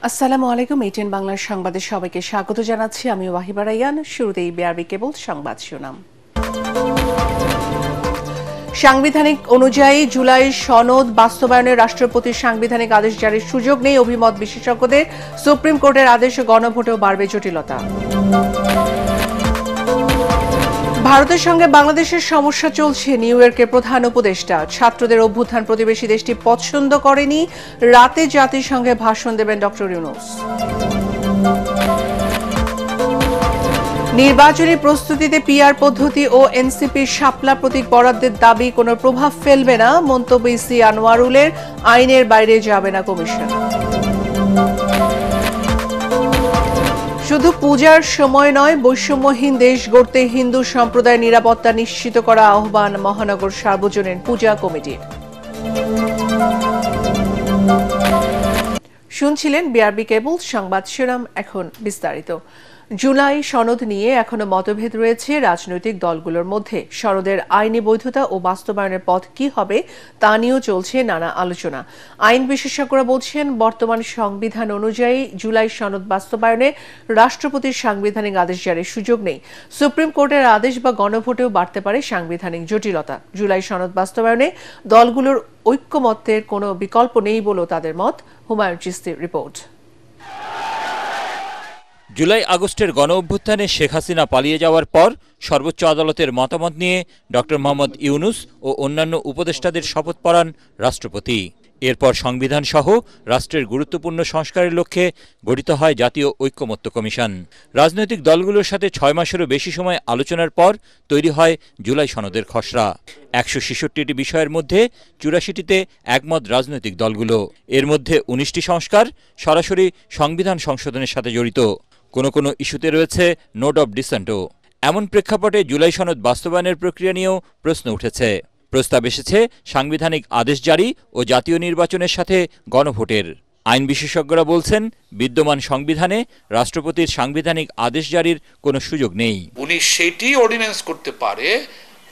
আসসালামু আলাইকুম। এটিএন বাংলার সংবাদে সবাইকে স্বাগত জানাচ্ছি। আমি ওয়াহিবা রাইয়ান। শুরুতেই বিআরবি কেবল সংবাদ শিরোনাম। সাংবিধানিক অনুযায়ী জুলাই সনদ বাস্তবায়নে রাষ্ট্রপতির সাংবিধানিক আদেশ জারির সুযোগ নেই অভিমত বিশেষজ্ঞদের। সুপ্রিম কোর্টের আদেশ গণভোটেও বাড়বে জটিলতা। ভারতের সঙ্গে বাংলাদেশের সমস্যা চলছে। নিউ ইয়র্কের প্রধান উপদেষ্টা ছাত্রদের অভ্যুত্থান প্রতিবেশী দেশটি পছন্দ করেনি। রাতে জাতিসংঘে ভাষণ দেবেন ডক্টর ইউনূস। নির্বাচনী প্রস্তুতিতে পিআর পদ্ধতি ও এনসিপির শাপলা প্রতীক বরাদ্দের দাবি কোনো প্রভাব ফেলবে না। মন্তব্য ইসি আনোয়ারুলের। আইনের বাইরে যাবে না কমিশন। শুধু পূজার সময় নয়, বৈষম্যহীন দেশ গড়তে হিন্দু সম্প্রদায়ের নিরাপত্তা নিশ্চিত করা আহ্বান মহানগর সার্বজনীন পূজা কমিটির। শুনছিলেন বিআরবি কেবল সংবাদ শিরোনাম। এখন বিস্তারিত। জুলাই সনদ নিয়ে এখনো মতভেদ রয়েছে রাজনৈতিক দলগুলোর মধ্যে। সনদের আইনি বৈধতা ও বাস্তবায়নের পথ কি হবে তা নিয়েও চলছে নানা আলোচনা। আইন বিশেষজ্ঞরা বলছেন, বর্তমান সংবিধান অনুযায়ী জুলাই সনদ বাস্তবায়নে রাষ্ট্রপতির সাংবিধানিক আদেশ জারির সুযোগ নেই। সুপ্রিম কোর্টের আদেশ বা গণভোটেও বাড়তে পারে সাংবিধানিক জটিলতা। জুলাই সনদ বাস্তবায়নে দলগুলোর ঐক্যমত্যের কোনো বিকল্প নেই বলেও তাদের মত। হুমায়ুন চিশতির রিপোর্ট। জুলাই আগস্টের গণঅভ্যুত্থানে শেখ হাসিনা পালিয়ে যাওয়ার পর সর্বোচ্চ আদালতের মতামত নিয়ে ডক্টর মোহাম্মদ ইউনূস ও অন্যান্য উপদেষ্টাদের শপথ পড়ান রাষ্ট্রপতি। এরপর সংবিধান সহ রাষ্ট্রের গুরুত্বপূর্ণ সংস্কারের লক্ষ্যে গঠিত হয় জাতীয় ঐক্যমত্য কমিশন। রাজনৈতিক দলগুলোর সাথে 6 মাসেরও বেশি সময় আলোচনার পর তৈরি হয় জুলাই সনদের খসড়া। 166টি বিষয়ের মধ্যে 84টিতে একমত রাজনৈতিক দলগুলো। এর মধ্যে 19টি সংস্কার সরাসরি সংবিধান সংশোধনের সাথে জড়িত। কোনো কোনো ইস্যুতে রয়েছে নোট অব ডিসেন্টও। এমন প্রেক্ষাপটে জুলাই সনদ বাস্তবায়নের প্রক্রিয়া নিয়েও প্রশ্ন উঠেছে। প্রস্তাব এসেছে সাংবিধানিক আদেশ জারি ও জাতীয় নির্বাচনের সাথে গণভোটের। আইন বিশেষজ্ঞরা বলছেন, বিদ্যমান সংবিধানে রাষ্ট্রপতির সাংবিধানিক আদেশ জারির কোনো সুযোগ নেই। উনি সেটি অর্ডিন্যান্স করতে পারে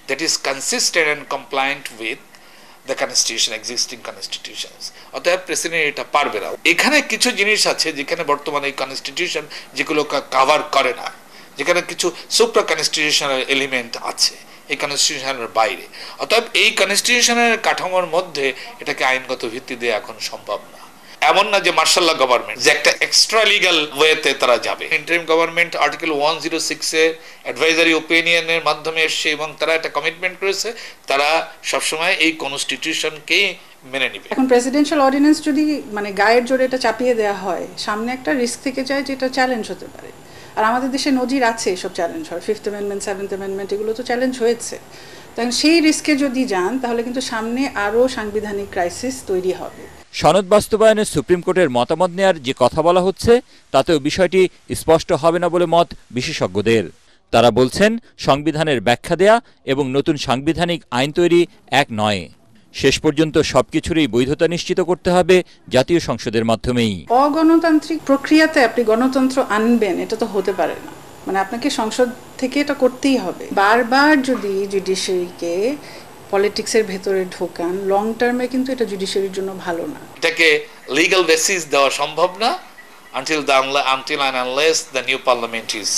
that is consistent and compliant with the constitution, existing constitutions. অতএব প্রেসিডেন্ট এটা পারবে না। এখানে কিছু জিনিস আছে যেখানে বর্তমানে এই কনস্টিটিউশন যেগুলো কভার করে না, যেখানে কিছু সুপ্রা কনস্টিটিউশনাল এলিমেন্ট আছে এই কনস্টিটিউশনের বাইরে। অতএব এই কনস্টিটিউশনের কাঠামোর মধ্যে এটাকে আইনগত ভিত্তি দিয়ে এখন সম্ভব না। এমন না যে মার্শাল্লাহ গভর্নমেন্ট যে একটা এক্সট্রা লিগাল ওয়েতে তারা যাবে। ইন্টারিম গভর্নমেন্ট আর্টিকেল 106 এ অ্যাডভাইজারি ওপিনিয়নের মাধ্যমে এসছে এবং তারা একটা কমিটমেন্ট করেছে তারা সবসময় এই কনস্টিটিউশনকে মেনে নেবে। এখন প্রেসিডেন্সিয়াল অর্ডিন্যান্স যদি গায়ের জোরে এটা চাপিয়ে দেওয়া হয়, সামনে একটা রিস্ক থেকে যায় যেটা চ্যালেঞ্জ হতে পারে। আর আমাদের দেশে নজির আছে এসব চ্যালেঞ্জ হয়। 5th অ্যামেন্ডমেন্ট, 7th অ্যামেন্ডমেন্ট এগুলো তো চ্যালেঞ্জ হয়েছে। তখন সেই রিস্কে যদি যান তাহলে কিন্তু সামনে আরও সাংবিধানিক ক্রাইসিস তৈরি হবে। সনদ বাস্তবায়নে সুপ্রিম কোর্টের মতামত নেয়ার যে কথা বলা হচ্ছে তাতেও বিষয়টি স্পষ্ট হবে না বলে মত বিশেষজ্ঞদের। তারা বলছেন, সংবিধানের ব্যাখ্যা দেয়া এবং নতুন সাংবিধানিক আইন তৈরি এক নয়। শেষ পর্যন্ত সবকিছুরই বৈধতা নিশ্চিত করতে হবে জাতীয় সংসদের মাধ্যমেই। অগণতান্ত্রিক প্রক্রিয়াতে আপনি গণতন্ত্র আনবেন এটা তো হতে পারে না। আপনাকে সংসদ থেকে এটা করতেই হবে। বারবার যদি জুডিশিয়ারিকে পলিটিক্সের ভেতরে ঢোকান, লং টার্মে কিন্তু এটা জুডিশিয়ারির জন্য ভালো না। এটাকে লিগ্যাল বেসিস দেওয়া সম্ভব না until and unless the new parliament is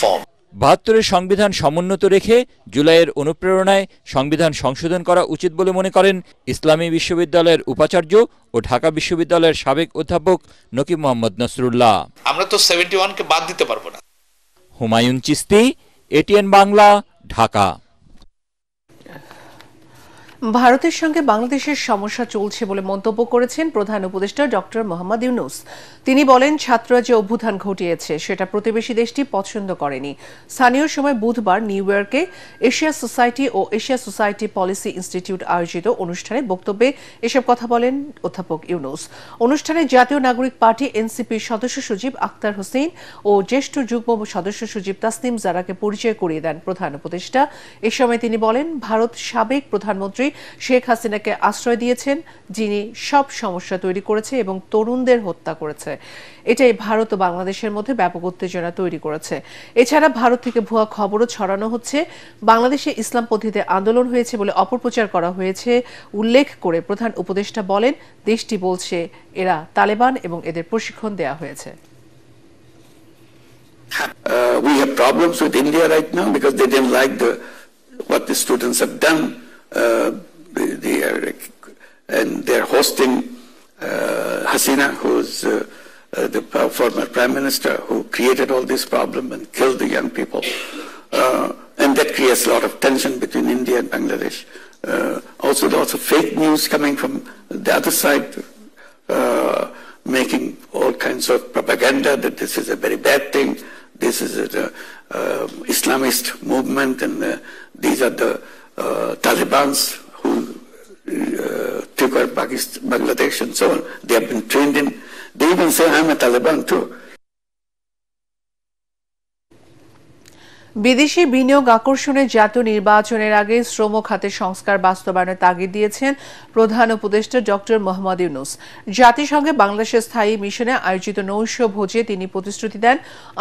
formed. 72-এর সংবিধান সমুন্নত রেখে জুলাইয়ের অনুপ্রেরণায় সংবিধান সংশোধন করা উচিত বলে মনে করেন ইসলামী বিশ্ববিদ্যালয়ের উপাচার্য ও ঢাকা বিশ্ববিদ্যালয়ের সাবেক অধ্যাপক নকিব মোহাম্মদ নসরুল্লাহ। আমরা তো 71কে বাদ দিতে পারবো না। হুমায়ুন চিশতি, এটিএন বাংলা, ঢাকা। ভারতের সঙ্গে বাংলাদেশের সমস্যা চলছে বলে মন্তব্য করেছেন প্রধান উপদেষ্টা ডক্টর মোহাম্মদ ইউনূস। তিনি বলেন, ছাত্ররা যে অভ্যুত্থান ঘটিয়েছে সেটা প্রতিবেশী দেশটি পছন্দ করেনি। স্থানীয় সময় বুধবার নিউ ইয়র্কে এশিয়া সোসাইটি ও এশিয়া সোসাইটি পলিসি ইনস্টিটিউট আয়োজিত অনুষ্ঠানে বক্তব্যে এসব কথা বলেন অধ্যাপক ইউনূস। অনুষ্ঠানে জাতীয় নাগরিক পার্টি এনসিপির সদস্য সচিব আখতার হোসেন ও জ্যেষ্ঠ যুগ্ম সদস্য সচিব তাসনিম জারাকে পরিচয় করিয়ে দেন প্রধান উপদেষ্টা। এ সময় তিনি বলেন, ভারত সাবেক প্রধানমন্ত্রী শেখ হাসিনাকে আশ্রয় দিয়েছেন, যিনি সব সমস্যা তৈরি করেছে এবং তরুণদের হত্যা করেছে। এটাই ভারত ও বাংলাদেশের মধ্যে ব্যাপক উত্তেজনা তৈরি করেছে। এছাড়া ভারত থেকে ভুয়া খবরও ছড়ানো হচ্ছে। বাংলাদেশে ইসলামপন্থীদের আন্দোলন হয়েছে বলে অপপ্রচার করা হয়েছে উল্লেখ করে প্রধান উপদেষ্টা বলেন, দেশটি বলছে এরা তালেবান এবং এদের প্রশিক্ষণ দেয়া হয়েছে। We have problems with India right now because they didn't like what the students have done. They're hosting Hasina, who's the former prime minister, who created all this problem and killed the young people. And that creates a lot of tension between India and Bangladesh. Also, lots of fake news coming from the other side, making all kinds of propaganda that this is a very bad thing. This is an Islamist movement, and these are the Talibans who took over Bangladesh and so on. They have been trained in. They even say, I'm a Taliban too. বিদেশি বিনিয়োগ আকর্ষণে জাতীয় নির্বাচনের আগে শ্রম খাতে সংস্কার বাস্তবায়নের তাগিদ দিয়েছেন প্রধান উপদেষ্টা ডক্টর মোহাম্মদ ইউনূস। জাতিসংঘে বাংলাদেশের স্থায়ী মিশনে আয়োজিত নৈশ ভোজে তিনি প্রতিশ্রুতি দেন,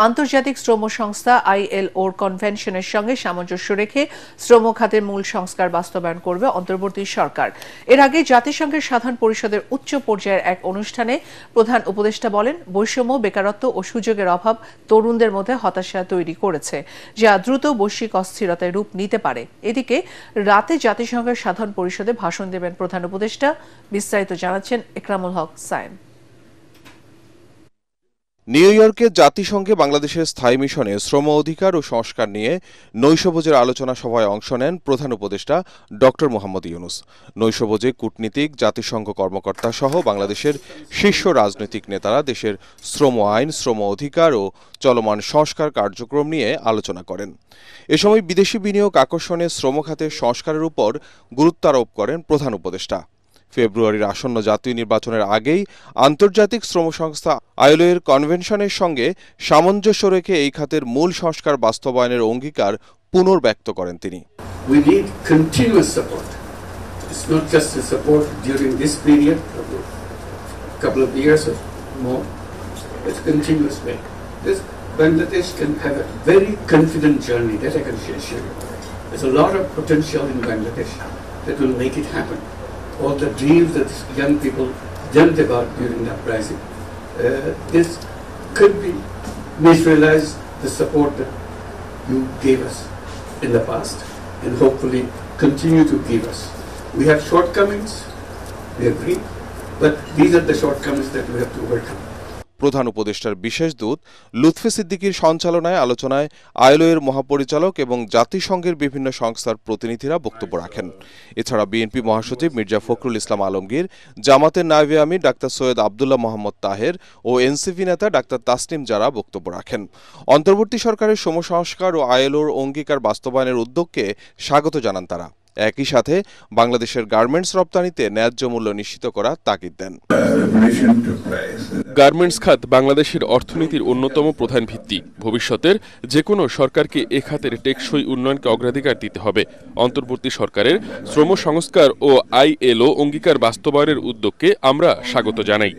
আন্তর্জাতিক শ্রম সংস্থা ILOর কনভেনশনের সঙ্গে সামঞ্জস্য রেখে শ্রম খাতের মূল সংস্কার বাস্তবায়ন করবে অন্তর্বর্তী সরকার। এর আগে জাতিসংঘের সাধারণ পরিষদের উচ্চ পর্যায়ের এক অনুষ্ঠানে প্রধান উপদেষ্টা বলেন, বৈষম্য, বেকারত্ব ও সুযোগের অভাব তরুণদের মধ্যে হতাশা তৈরি করেছে, যা দ্রুত বৈশ্বিক অস্থিরতায় রূপ নিতে পারে। এদিকে রাতে জাতিসংঘের সাধারণ পরিষদে ভাষণ দেবেন প্রধান উপদেষ্টা। বিস্তারিত জানাচ্ছেন একরামুল হক সায়েম। নিউ ইয়র্কে জাতিসংঘে বাংলাদেশের স্থায়ী মিশনে শ্রম অধিকার ও সংস্কার নিয়ে নৈশভোজের আলোচনা সভায় অংশ নেন প্রধান উপদেষ্টা ডক্টর মোহাম্মদ ইউনূস। নৈশভোজে কূটনীতিক, জাতিসংঘ কর্মকর্তা সহ বাংলাদেশের শীর্ষ রাজনৈতিক নেতারা দেশের শ্রম আইন, শ্রম অধিকার ও চলমান সংস্কার কার্যক্রম নিয়ে আলোচনা করেন। এ সময় বিদেশি বিনিয়োগ আকর্ষণে শ্রম খাতের সংস্কারের উপর গুরুত্ব আরোপ করেন প্রধান উপদেষ্টা। ফেব্রুয়ারির আসন্ন জাতীয় নির্বাচনের আগেই আন্তর্জাতিক শ্রম সংস্থা ILOর কনভেনশনের সঙ্গে সামঞ্জস্য রেখে এই খাতের মূল সংস্কার বাস্তবায়নের অঙ্গীকার পুনর্ব্যক্ত করেন তিনি। We need continuous support. It's not just a support during this period, a couple of years or more. It's continuous way. This Bangladesh can have a very confident journey that I can share you. There's a lot of potential in Bangladesh that will make it happen. All the dreams that young people dreamt about during the uprising, this could be materialized, the support that you gave us in the past and hopefully continue to give us. We have shortcomings, we agree, but these are the shortcomings that we have to overcome. প্রধান উপদেষ্টার বিশেষ দূত লুৎফে সিদ্দিকীর সঞ্চালনায় আলোচনায় ILOর মহাপরিচালক এবং জাতিসংঘের বিভিন্ন সংস্থার প্রতিনিধিরা বক্তব্য রাখেন। এছাড়া বিএনপি মহাসচিব মির্জা ফখরুল ইসলাম আলমগীর, জামাতের নায়েবে আমির ডাক্তার সৈয়দ আবদুল্লাহ মোহাম্মদ তাহের ও এনসিপি নেতা ডাক্তার তাসনিম জারা বক্তব্য রাখেন। অন্তর্বর্তী সরকারের শ্রম সংস্কার ও ILOর অঙ্গীকার বাস্তবায়নের উদ্যোগকে স্বাগত জানান তারা। একই সাথে বাংলাদেশের গার্মেন্টস রপ্তানিতে ন্যায্য মূল্য নিশ্চিত করার তাগিদ দেন। গার্মেন্টস খাত বাংলাদেশের অর্থনীতির অন্যতম প্রধান ভিত্তি। ভবিষ্যতের যে কোনো সরকারকে এ খাতের টেকসই উন্নয়নকে অগ্রাধিকার দিতে হবে। অন্তর্বর্তী সরকারের শ্রম সংস্কার ও ILO অঙ্গীকার বাস্তবায়নের উদ্যোগকে আমরা স্বাগত জানাই।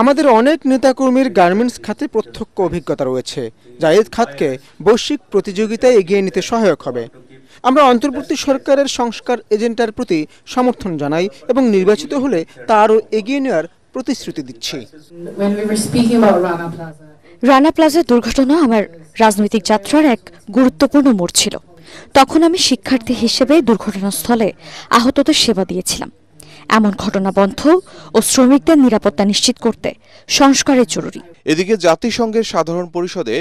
আমাদের অনেক নেতাকর্মীর গার্মেন্টস খাতে প্রত্যক্ষ অভিজ্ঞতা রয়েছে, যা এই খাতকে বৈশ্বিক প্রতিযোগিতায় এগিয়ে নিতে সহায়ক হবে। আমরা অন্তর্বর্তী সরকারের সংস্কার এজেন্ডার প্রতি সমর্থন জানাই এবং নির্বাচিত হলে তা আরও এগিয়ে নেওয়ার প্রতিশ্রুতি দিচ্ছি। রানা প্লাজা দুর্ঘটনা আমার রাজনৈতিক যাত্রার এক গুরুত্বপূর্ণ মোড় ছিল। তখন আমি শিক্ষার্থী হিসেবে দুর্ঘটনাস্থলে আহতদের সেবা দিয়েছিলাম। এমন ঘটনা বন্ধ ও শ্রমিকদের নিরাপত্তা নিশ্চিত করতে সংস্কারের জরুরি। এদিকে জাতিসংঘের সাধারণ পরিষদে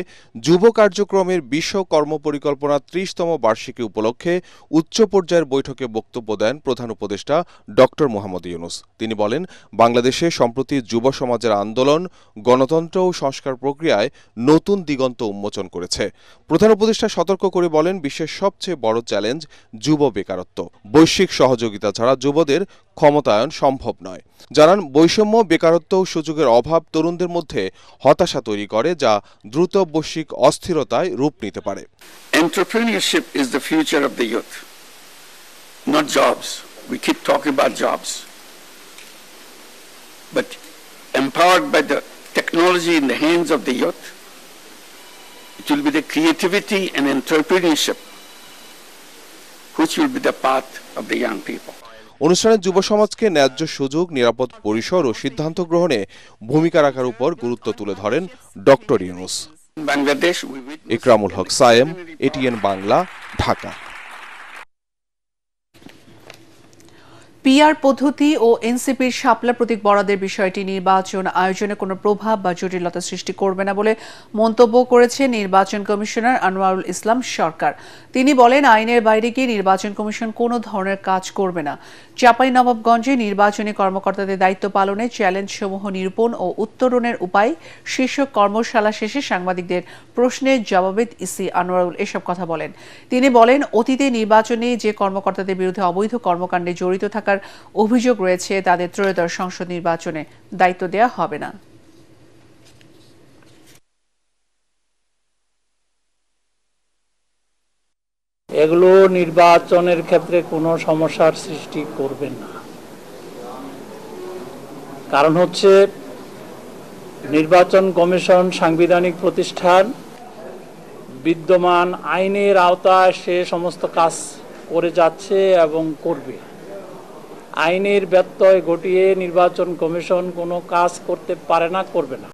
যুব কার্যক্রমের বিশ্ব কর্মপরিকল্পনা ৩০তম বার্ষিকী উপলক্ষে উচ্চ পর্যায়ের বৈঠকে বক্তব্য দেন প্রধান উপদেষ্টা ডক্টর মোহাম্মদ ইউনূস। তিনি বলেন, বাংলাদেশে সম্প্রতি যুব সমাজের আন্দোলন গণতন্ত্র ও সংস্কার প্রক্রিয়ায় নতুন দিগন্ত উন্মোচন করেছে। প্রধান উপদেষ্টা সতর্ক করে বলেন, বিশ্বের সবচেয়ে বড় চ্যালেঞ্জ যুব বেকারত্ব। বৈশ্বিক সহযোগিতা ছাড়া যুবদের ক্ষমতায়ন সম্ভব নয়। জানান, বৈষম্য, বেকারত্ব ও সুযোগের অভাব তরুণদের মধ্যে হতাশা তৈরি করে, যা দ্রুত বৈশ্বিক অস্থিরতায় রূপ নিতে পারে। Entrepreneurship is the future of the youth. not jobs. We keep talking about jobs. But empowered by the technology in the hands of the youth, it will be the creativity and entrepreneurship which will be the path of the young people. অনুষ্ঠানে যুব সমাজকে ন্যায্য সুযোগ, নিরাপদ পরিসর ও সিদ্ধান্ত গ্রহণে ভূমিকা রাখার উপর গুরুত্ব তুলে ধরেন ডক্টর ইউনূস। বাংলাদেশ, ইকরামুল হক সায়েম, এটিএন বাংলা, ঢাকা। পিআর পদ্ধতি ও এনসিপির শাপলা প্রতীক বরাদ্দের বিষয়টি নির্বাচন আয়োজনে কোনো প্রভাব বা জটিলতা সৃষ্টি করবে না বলে মন্তব্য করেছে নির্বাচন কমিশনার আনোয়ারুল ইসলাম সরকার। তিনি বলেন, আইনের বাইরে গিয়ে নির্বাচন কমিশন কোনো ধরনের কাজ করবে না। চাঁপাইনবাবগঞ্জে নির্বাচনী কর্মকর্তাদের দায়িত্ব পালনে চ্যালেঞ্জসমূহ নিরূপণ ও উত্তরণের উপায় শীর্ষক কর্মশালা শেষে সাংবাদিকদের প্রশ্নের জবাবে ইসি আনোয়ারুল এসব কথা বলেন। তিনি বলেন, অতীতে নির্বাচনে যে কর্মকর্তাদের বিরুদ্ধে অবৈধ কর্মকাণ্ডে জড়িত থাকার অভিযোগ রয়েছে তাদের ত্রয়োদশ সংসদ নির্বাচনে দায়িত্ব দেওয়া হবে না। এগুলো নির্বাচনের ক্ষেত্রে কোনো সমস্যার সৃষ্টি করবে না। কারণ হচ্ছে নির্বাচন কমিশন সাংবিধানিক প্রতিষ্ঠান, বিদ্যমান আইনের আওতায় সে সমস্ত কাজ করে যাচ্ছে এবং করবে। আইনের ব্যত্যয় ঘটিয়ে নির্বাচন কমিশন কোনো কাজ করতে পারে না, করবে না।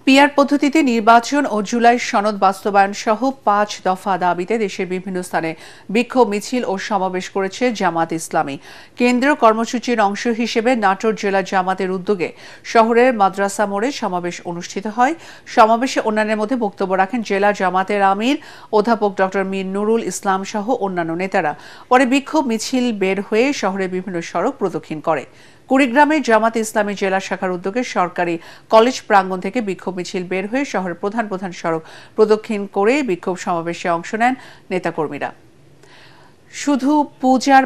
পিআর পদ্ধতিতে নির্বাচন ও জুলাই সনদ বাস্তবায়ন সহ 5 দফা দাবিতে দেশের বিভিন্ন স্থানে বিক্ষোভ মিছিল ও সমাবেশ করেছে জামাত ইসলামী। কেন্দ্রীয় কর্মসূচির অংশ হিসেবে নাটোর জেলা জামাতের উদ্যোগে শহরের মাদ্রাসা মোড়ে সমাবেশ অনুষ্ঠিত হয়। সমাবেশে অন্যান্যের মধ্যে বক্তব্য রাখেন জেলা জামাতের আমির অধ্যাপক ডক্টর মীর নুরুল ইসলাম সহ অন্যান্য নেতারা। পরে বিক্ষোভ মিছিল বের হয়ে শহরের বিভিন্ন সড়ক প্রদক্ষিণ করে। কুড়িগ্রামে জামাত ইসলামী জেলা শাখার উদ্যোগে সরকারি কলেজ প্রাঙ্গণ থেকে বিক্ষোভ মিছিল বের হয়ে শহরের প্রধান প্রধান সড়ক প্রদক্ষিণ করে বিক্ষোভ সমাবেশে অংশ নেন নেতাকর্মীরা। শুধু পূজার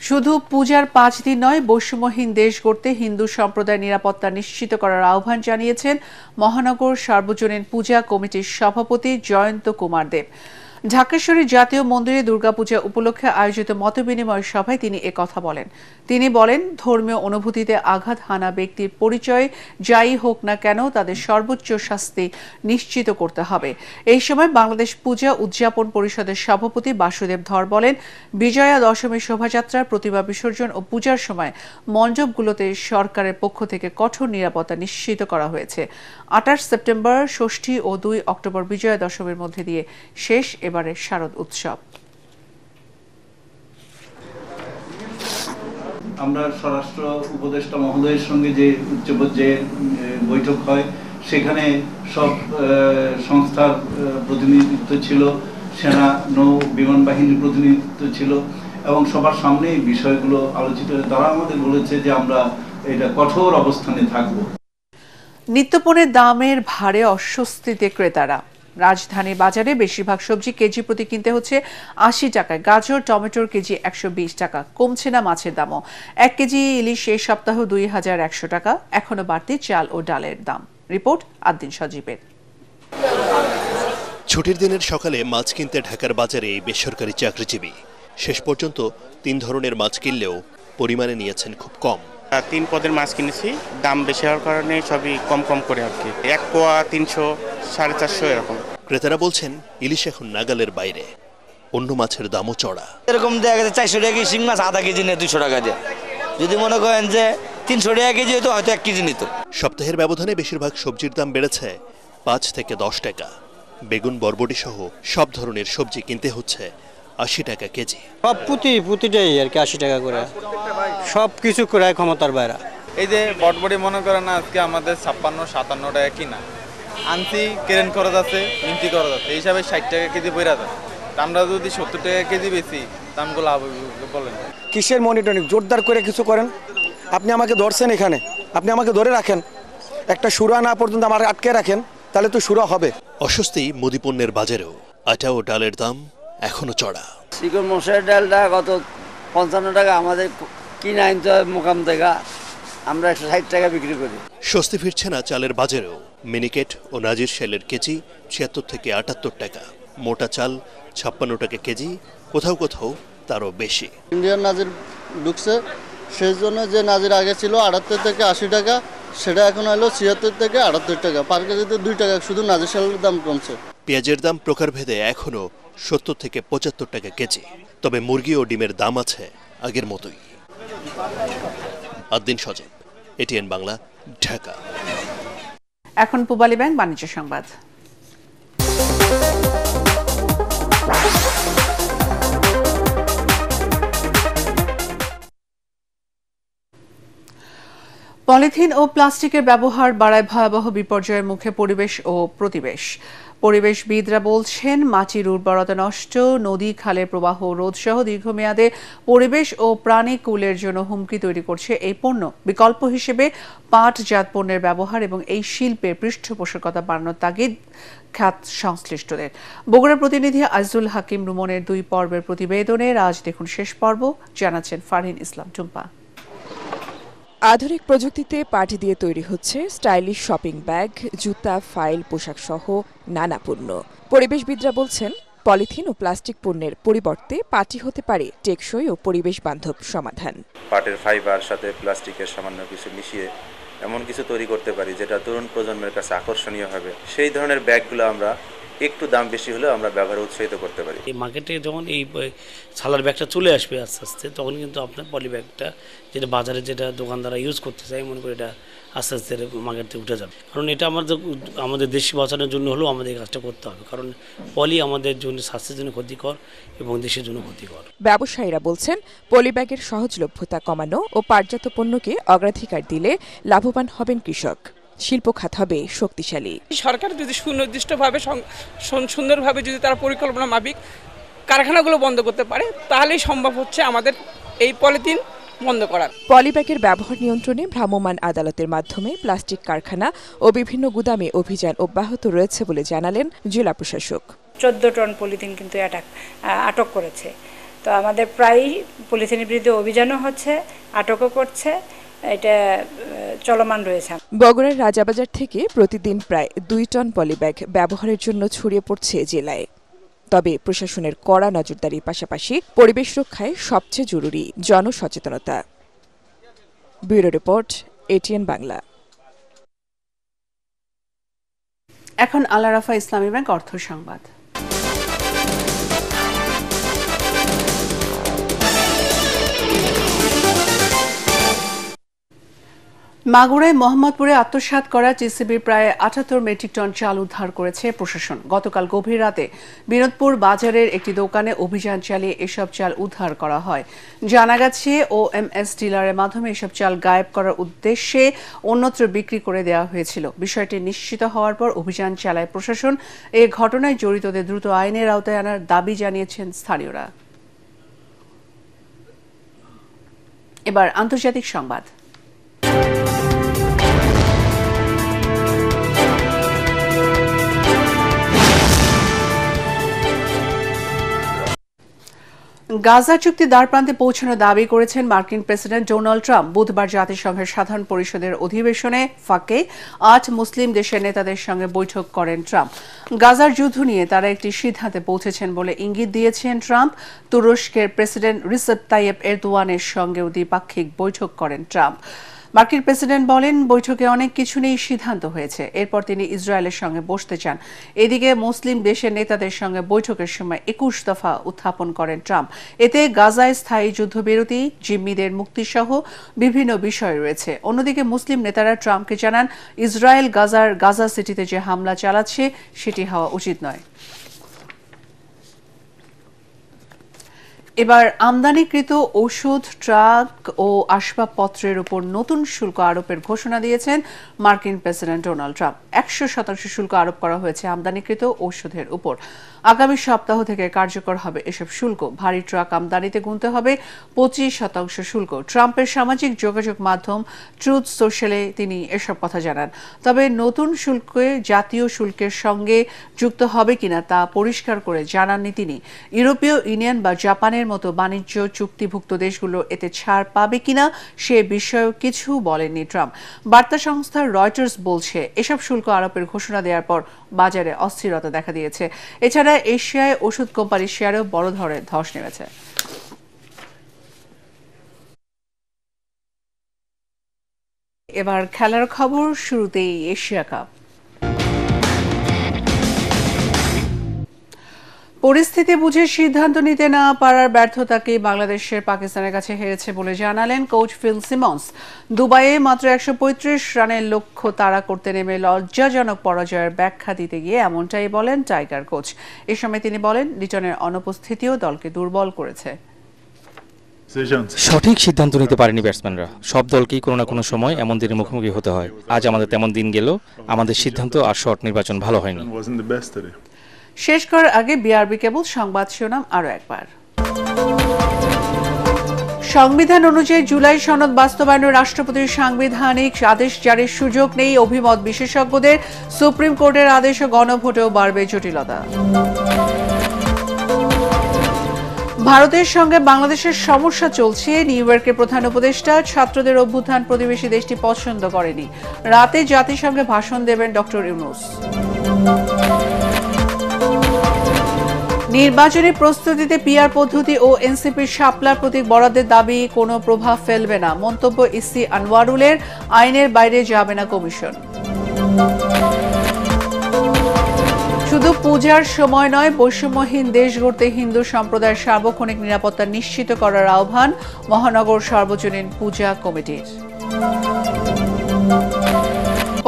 শুধু পূজার 5 দিন নয়, বৈষম্যহীন দেশ গড়তে হিন্দু সম্প্রদায় নিরাপত্তা নিশ্চিত করার আহ্বান জানিয়েছেন মহানগর সার্বজনীন পূজা কমিটির সভাপতি জয়ন্ত কুমার দেব। ঢাকেশ্বরী জাতীয় মন্দিরে দুর্গাপূজা উপলক্ষে আয়োজিত মতবিনিময় সভায় তিনি একথা বলেন। তিনি বলেন, ধর্মীয় অনুভূতিতে আঘাত হানা ব্যক্তির পরিচয় যাই হোক না কেন তাদের সর্বোচ্চ শাস্তি নিশ্চিত করতে হবে। এই সময় বাংলাদেশ পূজা উদযাপন পরিষদের সভাপতি বাসুদেব ধর বলেন, বিজয়া দশমী শোভাযাত্রার প্রতিমা বিসর্জন ও পূজার সময় মণ্ডপগুলোতে সরকারের পক্ষ থেকে কঠোর নিরাপত্তা নিশ্চিত করা হয়েছে। 28 সেপ্টেম্বর ষষ্ঠী ও 2 অক্টোবর বিজয়া দশমীর মধ্যে দিয়ে শেষ এবারের শারদ উৎসব। আমরা স্বরাষ্ট্র উপদেষ্টা মহোদয়ের সঙ্গে যে উচ্চ পর্যায়ের বৈঠক হয় সেখানে সব সংস্থার প্রতিনিধিত্ব ছিল, সেনা নৌ বিমান বাহিনীর প্রতিনিধিত্ব ছিল এবং সবার সামনে এই বিষয়গুলো আলোচিত হয়ে তারা আমাদের বলেছে যে আমরা এটা কঠোর অবস্থানে থাকব। নিত্যপণ্যের দামের ভারে অস্বস্তিতে ক্রেতারা। রাজধানীর বাজারে বেশিরভাগ সবজি কেজি প্রতি কিনতে হচ্ছে 80 টাকায়। গাজর টমেটোর কেজি 120 টাকা। কমছে না মাছের দামও। 1 কেজি ইলিশ এই সপ্তাহ 2100 টাকা। এখনো বাড়তি চাল ও ডালের দাম। রিপোর্ট আদ্দিন সজীবের। ছুটির দিনের সকালে মাছ কিনতে ঢাকার বাজারে এই বেসরকারি চাকরিজীবী শেষ পর্যন্ত 3 ধরনের মাছ কিনলেও পরিমাণে নিয়েছেন খুব কম। 3 পদের মাছ কিনেছি, দাম বেশি হওয়ার কারণে সবই কম কম করে আর কি। 1 পোয়া 300, 450 এরকম। ক্রেতারা বলছেন ইলিশ এখন নাগালের বাইরে, অন্য মাছের দামও চড়া। এরকম দেখা গেছে 400 টাকা শিং মাছ আধা কেজি নেয় 200 টাকা দিয়ে। যদি মনে করেন যে 300 টাকা কেজি হতো হয়তো 1 কেজি নিত। সপ্তাহের ব্যবধানে বেশিরভাগ সবজির দাম বেড়েছে 5 থেকে 10 টাকা। বেগুন বরবটি সহ সব ধরনের সবজি কিনতে হচ্ছে 80 টাকা কেজি। সব প্রতিটাই আর কি 80 টাকা করে, সব কিছু ক্রয় ক্ষমতার বাইরে। এই যে বটবটি মনে করেন আজকে আমাদের 56-57 টাকা কিনা আনছি, কেরেন খরচ আছে, মিন্তি খরচ আছে, এই হিসাবে 60 টাকা কেজি বইরা যায়। আমরা যদি 70 টাকা কেজি বেশি দামগুলো লাভ বলেন। কিসের মনিটরিং জোরদার করে কিছু করেন? আপনি আমাকে ধরছেন, এখানে আপনি আমাকে ধরে রাখেন, একটা সুরা না পর্যন্ত আমার আটকে রাখেন, তাহলে তো সুরা হবে। অস্বস্তি মুদিপণ্যের বাজারেও। আটা ও ডালের দাম এখনো চড়া। চিকন মশার ডালটা গত 55 টাকা আমাদের কিনে আনতে হয় মোকাম থেকে, আমরা 160 টাকা বিক্রি করি। স্বস্তি ফিরছে না চালের বাজারেও। মিনিকেট ও নাজির শাইলের কেজি 76 থেকে 78 টাকা, মোটা চাল 56 টাকা কেজি, কোথাও কোথাও তারও বেশি। ইন্ডিয়ান নাজির ঢুকছে, সেই জন্য যে নাজির আগে ছিল 78 থেকে 80 টাকা, সেটা এখন হলো 76 থেকে 78 টাকা, পার কেজিতে 2 টাকা শুধু নাজির শাইলের দাম কমছে। পেঁয়াজের দাম প্রকারভেদে এখনো 70 থেকে 75 টাকা কেজি, তবে মুরগি ও ডিমের দাম আছে আগের মতোই। আদ্দিন সজীব, এটিএন বাংলা, ঢাকা। এখন পূবালী ব্যাংক বাণিজ্য সংবাদ। পলিথিন ও প্লাস্টিকের ব্যবহার বাড়ায় ভয়াবহ বিপর্যয়ের মুখে পরিবেশ ও প্রতিবেশ। পরিবেশবিদরা বলছেন, মাটির উর্বরতা নষ্ট, নদী খালের প্রবাহ রোধ সহ দীর্ঘমেয়াদে পরিবেশ ও প্রাণীকুলের জন্য হুমকি তৈরি করছে এই পণ্য। বিকল্প হিসেবে পাটজাত পণ্যের ব্যবহার এবং এই শিল্পের পৃষ্ঠপোষকতা বাড়ানোর তাগিদ খাত সংশ্লিষ্টদের। বগুড়ার প্রতিনিধি আইজুল হাকিম রুমনের 2 পর্বের প্রতিবেদনে আজ দেখুন শেষ পর্ব, জানাচ্ছেন ফারহিন ইসলাম টুম্পা। আধুনিক প্রযুক্তিতে পাট দিয়ে তৈরি হচ্ছে স্টাইলিশ শপিং ব্যাগ, জুতা, ফাইল, পোশাক সহ নানা পণ্য। পরিবেশবিদরা বলছেন, পলিথিন ও প্লাস্টিক পণ্যের পরিবর্তে পাটই হতে পারে টেকসই ও পরিবেশ বান্ধব সমাধান। পাটের ফাইবার সাথে প্লাস্টিকের সামান্য কিছু মিশিয়ে এমন কিছু তৈরি করতে পারি যেটা তরুণ প্রজন্মের কাছে আকর্ষণীয় হবে। সেই ধরনের ব্যাগগুলো আমরা একটু দাম বেশি হলেও আমরা ব্যবহার উৎসাহিত করতে পারি। এই মার্কেটে যখন এই ছালার ব্যাগটা চলে আসবে আস্তে আস্তে, তখন কিন্তু আপনার পলি ব্যাগটা যেটা বাজারে যেটা দোকানদাররা ইউজ করতে চায়, মনে করি এটা আস্তে আস্তে মার্কেট থেকে উঠে যাবে। কারণ এটা আমাদের দেশ বাঁচানোর জন্য হলেও আমাদের এই কাজটা করতে হবে, কারণ পলি আমাদের জন্য স্বাস্থ্যের জন্য ক্ষতিকর এবং দেশের জন্য ক্ষতিকর। ব্যবসায়ীরা বলছেন, পলি ব্যাগের সহজলভ্যতা কমানো ও পাটজাত পণ্যকে অগ্রাধিকার দিলে লাভবান হবেন কৃষক, শিল্প খাত হবে শক্তিশালী। সরকার যদি সুনির্দিষ্টভাবে সুন্দরভাবে যদি তারা পরিকল্পনা মাফিক কারখানাগুলো বন্ধ করতে পারে, তাহলেই সম্ভব হচ্ছে আমাদের এই পলিথিন বন্ধ করার। পলিব্যাগের ব্যবহার নিয়ন্ত্রণে ভ্রাম্যমাণ আদালতের মাধ্যমে প্লাস্টিক কারখানা ও বিভিন্ন গুদামে অভিযান অব্যাহত রয়েছে বলে জানালেন জেলা প্রশাসক। 14 টন পলিথিন কিন্তু আটক করেছে। তো আমাদের প্রায়ই পলিথিনের বিরুদ্ধে অভিযানও হচ্ছে, আটকও করছে, এটা চলমান রয়েছে। বগুড়ার রাজাবাজার থেকে প্রতিদিন প্রায় 2 টন পলিব্যাগ ব্যবহারের জন্য ছড়িয়ে পড়ছে জেলায়। তবে প্রশাসনের কড়া নজরদারির পাশাপাশি পরিবেশ রক্ষায় সবচেয়ে জরুরি জনসচেতনতা। Bureau report, ATN Bangla. এখন আল আরাফা ইসলামী ব্যাংক অর্থ সংবাদ। মাগুরায় মোহাম্মদপুরে আত্মসাৎ করা টিসিবির প্রায় 78 মেট্রিক টন চাল উদ্ধার করেছে প্রশাসন। গতকাল গভীর রাতে বিনোদপুর বাজারের একটি দোকানে অভিযান চালিয়ে এসব চাল উদ্ধার করা হয়। জানা গেছে, OMS ডিলারের মাধ্যমে এসব চাল গায়েব করার উদ্দেশ্যে অন্যত্র বিক্রি করে দেওয়া হয়েছিল। বিষয়টি নিশ্চিত হওয়ার পর অভিযান চালায় প্রশাসন। এ ঘটনায় জড়িতদের দ্রুত আইনের আওতায় আনার দাবি জানিয়েছেন স্থানীয়রা। এবার আন্তর্জাতিক সংবাদ। গাজা চুক্তি দ্বারপ্রান্তে পৌঁছানোর দাবি করেছেন মার্কিন প্রেসিডেন্ট ডোনাল্ড ট্রাম্প। বুধবার জাতিসংঘের সাধারণ পরিষদের অধিবেশনে ফাঁকে 8 মুসলিম দেশের নেতাদের সঙ্গে বৈঠক করেন ট্রাম্প। গাজার যুদ্ধ নিয়ে তারা একটি সিদ্ধান্তে পৌঁছেছেন বলে ইঙ্গিত দিয়েছেন ট্রাম্প। তুরস্কের প্রেসিডেন্ট রিসেপ তাইয়েপ এরদোয়ানের সঙ্গেও দ্বিপাক্ষিক বৈঠক করেন ট্রাম্প। মার্কিন প্রেসিডেন্ট বলেন, বৈঠকে অনেক কিছু নিয়েই সিদ্ধান্ত হয়েছে। এরপর তিনি ইসরায়েলের সঙ্গে বসতে চান। এদিকে মুসলিম দেশের নেতাদের সঙ্গে বৈঠকের সময় 21 দফা উত্থাপন করেন ট্রাম্প। এতে গাজায় স্থায়ী যুদ্ধবিরতি, জিম্মিদের মুক্তিসহ বিভিন্ন বিষয় রয়েছে। অন্যদিকে মুসলিম নেতারা ট্রাম্পকে জানান, ইসরায়েল গাজার গাজা সিটিতে যে হামলা চালাচ্ছে সেটি হওয়া উচিত নয়। এবার আমদানিকৃত ওষুধ, ট্রাক ও আসবাবপত্রের উপর নতুন শুল্ক আরোপের ঘোষণা দিয়েছেন মার্কিন প্রেসিডেন্ট ডোনাল্ড ট্রাম্প। 100% শুল্ক আরোপ করা হয়েছে আমদানিকৃত ওষুধের উপর। আগামী সপ্তাহ থেকে কার্যকর হবে এসব শুল্ক। ভারী ট্রাক আমদানিতে গুনতে হবে 25% শুল্ক। ট্রাম্পের সামাজিক যোগাযোগ মাধ্যম ট্রুথ সোশ্যালে তিনি এসব কথা জানান। তবে নতুন শুল্কে জাতীয় শুল্কের সঙ্গে যুক্ত হবে কিনা তা পরিষ্কার করে জানাননি তিনি। ইউরোপীয় ইউনিয়ন বা জাপানের ইরানের মতো বাণিজ্য চুক্তিভুক্ত দেশগুলো এতে ছাড় পাবে কিনা সে বিষয়েও কিছু বলেননি ট্রাম্প। বার্তা সংস্থা রয়টার্স বলছে, এসব শুল্ক আরোপের ঘোষণা দেওয়ার পর বাজারে অস্থিরতা দেখা দিয়েছে। এছাড়া এশিয়ায় ওষুধ কোম্পানির শেয়ারেও বড় ধরনের ধস নেমেছে। এবার খেলার খবর, শুরুতেই এশিয়া কাপ। পরিস্থিতি বুঝে সিদ্ধান্ত নিতে না পারার ব্যর্থতাকে বাংলাদেশের পাকিস্তানের কাছে হেরেছে বলে জানালেন কোচ ফিল সিমন্স। দুবাইয়ে মাত্র 135 রানের লক্ষ্য তাড়া করতে নেমে লজ্জাজনক পরাজয়ের ব্যাখ্যা দিতে গিয়ে এমনটাই বলেন টাইগার কোচ। এ সময় তিনি বলেন, লিটনের অনুপস্থিতিও দলকে দুর্বল করেছে। সঠিক সিদ্ধান্ত নিতে পারেনি ব্যাটসম্যানরা। সব দলকেই কোনো না কোনো সময় এমন দিনের মুখোমুখি হতে হয়। আজ আমাদের তেমন দিন গেল, আমাদের সিদ্ধান্ত আর শট নির্বাচন ভালো হয়নি। শেষ করার আগে বিআরবি কেবল সংবাদ শিরোনাম আরো একবার। সংবিধান অনুযায়ী জুলাই সনদ বাস্তবায়নে রাষ্ট্রপতির সাংবিধানিক আদেশ জারির সুযোগ নেই, অভিমত বিশেষজ্ঞদের। সুপ্রিম কোর্টের আদেশ ও গণভোটেও বাড়বে জটিলতা। ভারতের সঙ্গে বাংলাদেশের সমস্যা চলছে, নিউ ইয়র্কের প্রধান উপদেষ্টা। ছাত্রদের অভ্যুত্থান প্রতিবেশী দেশটি পছন্দ করেনি। রাতে জাতিসংঘে ভাষণ দেবেন ডক্টর ইউনূস। নির্বাচনী প্রস্তুতিতে পিআর পদ্ধতি ও এনসিপির শাপলা প্রতীক বরাদ্দের দাবি কোনো প্রভাব ফেলবে না, মন্তব্য ইসি আনওয়ারুলের। আইনের বাইরে যাবে না কমিশন। শুধু পূজার সময় নয়, বৈষম্যহীন দেশ গড়তে হিন্দু সম্প্রদায়ের সার্বক্ষণিক নিরাপত্তা নিশ্চিত করার আহ্বান মহানগর সর্বজনীন পূজা কমিটির।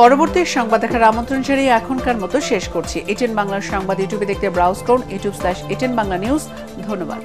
পরবর্তী সংবাদ দেখার আমন্ত্রণ জানিয়ে এখনকার মতো শেষ করছি। এটিএন বাংলার সংবাদ ইউটিউবে দেখতে ব্রাউজ করুন youtube/এটিএন বাংলা নিউজ। ধন্যবাদ।